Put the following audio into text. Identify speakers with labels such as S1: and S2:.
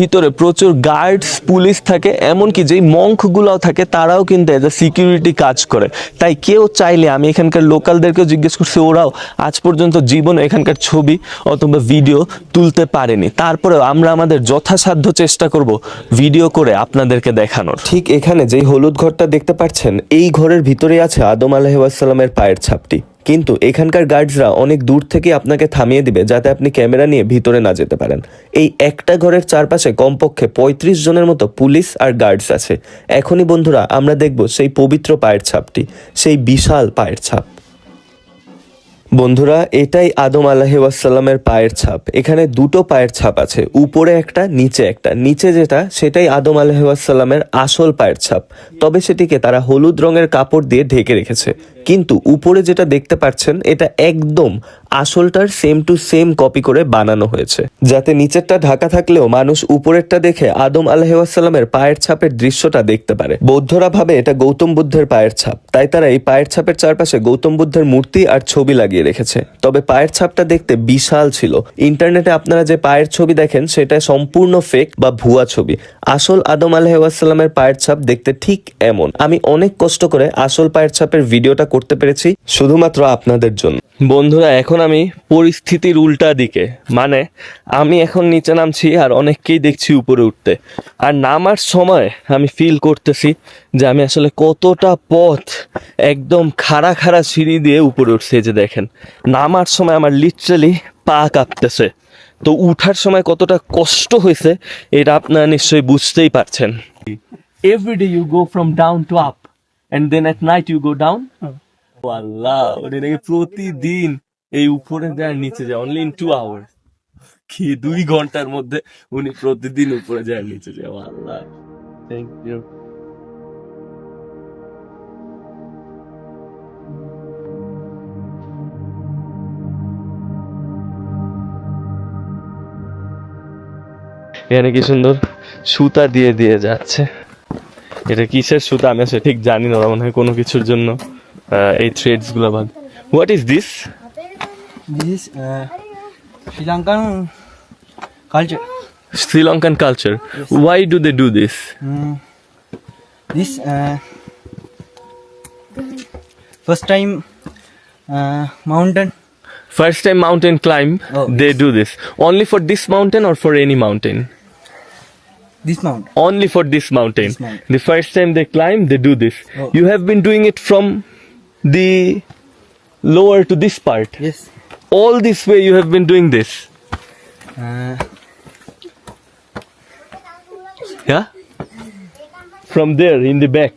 S1: ভিতরে প্রচুর guards police থাকে, এমনকি যেই মঙ্কগুলাও থাকে তারাও কিন্তু এজ এ সিকিউরিটি কাজ করে। তাই কেউ চাইলে, আমি এখানকার লোকালদেরকেও জিজ্ঞেস করছি, ওরাও আজ পর্যন্ত জীবনে এখানকার ছবি অথবা ভিডিও তুলতে পারেনি। তারপরেও আমরা আমাদের যথাসাধ্য চেষ্টা করব ভিডিও করে আপনাদেরকে দেখানোর। ঠিক এখানে যেই হলুদ ঘরটা দেখতে পাচ্ছেন, এই ঘরের ভিতরে আছে আদম আলাইহিসসালামের পায়ের ছাপটি। কিন্তু এখানকার গার্ডসরা অনেক দূর থেকে আপনাকে থামিয়ে দিবে যাতে আপনি ক্যামেরা নিয়ে ভিতরে না যেতে পারেন। এই একটা ঘরের চারপাশে কমপক্ষে 35 জনের মতো পুলিশ আর গার্ডস আছে। এখনই বন্ধুরা আমরা দেখব সেই পবিত্র পায়ের ছাপটি, সেই বিশাল পায়ের ছাপ। বন্ধুরা, এটাই আদম আলাইহিসসালামের পায়ের ছাপ। এখানে দুটো পায়ের ছাপ আছে, উপরে একটা নিচে একটা। নিচে যেটা, সেটাই আদম আলাইহিসসালামের আসল পায়ের ছাপ, তবে সেটিকে তারা হলুদ রঙের কাপড় দিয়ে ঢেকে রেখেছে। কিন্তু উপরে যেটা দেখতে পাচ্ছেন, এটা একদম আসলটার সেম টু সেম কপি করে বানানো হয়েছে, যাতে নিচেরটা ঢাকা থাকলেও মানুষ উপরেরটা দেখে আদম আলাইহিসসালামের পায়ের ছাপের দৃশ্যটা দেখতে পারে। বৌদ্ধরা ভাবে এটা গৌতম বুদ্ধের পায়ের ছাপ, তাই তারা এই পায়ের ছাপের চারপাশে গৌতম বুদ্ধের মূর্তি আর ছবি লাগিয়ে রেখেছে। তবে পায়ের ছাপটা দেখতে বিশাল ছিল। ইন্টারনেটে আপনারা যে পায়ের ছবি দেখেন সেটা সম্পূর্ণ ফেক বা ভুয়া ছবি। আসল আদম আলাইহিসসালামের পায়ের ছাপ দেখতে ঠিক এমন। আমি অনেক কষ্ট করে আসল পায়ের ছাপের ভিডিওটা করতে পেরেছি শুধুমাত্র আপনাদের জন্য। বন্ধুরা, এখন আমি পরিস্থিতির উল্টা দিকে, মানে আমি এখন নিচে নামছি আর অনেককেই দেখছি উপরে উঠতে। আর নামার সময় আমি ফিল করতেছি যে আমি আসলে কতটা পথ একদম খাড়া খাড়া সিঁড়ি দিয়ে উপরে উঠছে। যে দেখেন, নামার সময় আমার লিটারালি পা কাঁপতেছে, তো উঠার সময় কতটা কষ্ট হয়েছে এটা আপনারা নিশ্চয়ই বুঝতেই পারছেন। Every day you go from down to up and then at night you go down. আল্লাহ, ওটা নাকি প্রতিদিন এই উপরে যায় নিচে যায়, অনলি ইন 2 আওয়ার্স। কি 2 ঘন্টার মধ্যে উনি প্রতিদিন উপরে যায় নিচে যায়। আল্লাহ, থ্যাংক ইউ। এখানে কি সুন্দর সুতা দিয়ে দিয়ে যাচ্ছে। এটা কিসের সুতা আমি আসলে ঠিক জানি না, মনে হয় কোনো কিছুর জন্য এই থ্রেডস গুলো বাদ। What is this?
S2: This is Sri Lankan culture.
S1: Sri Lankan culture.
S2: Yes.
S1: Why do they do this?
S2: This first time mountain.
S1: First time mountain climb,
S2: Oh,
S1: they
S2: yes.
S1: do this. Only for this mountain or for any mountain?
S2: This mountain.
S1: Only for this mountain.
S2: This mountain.
S1: The first time they climb, they do this.
S2: Oh.
S1: You have been doing it from the lower to this part.
S2: Yes.
S1: All this way you have been doing this. Yeah? From there in the back.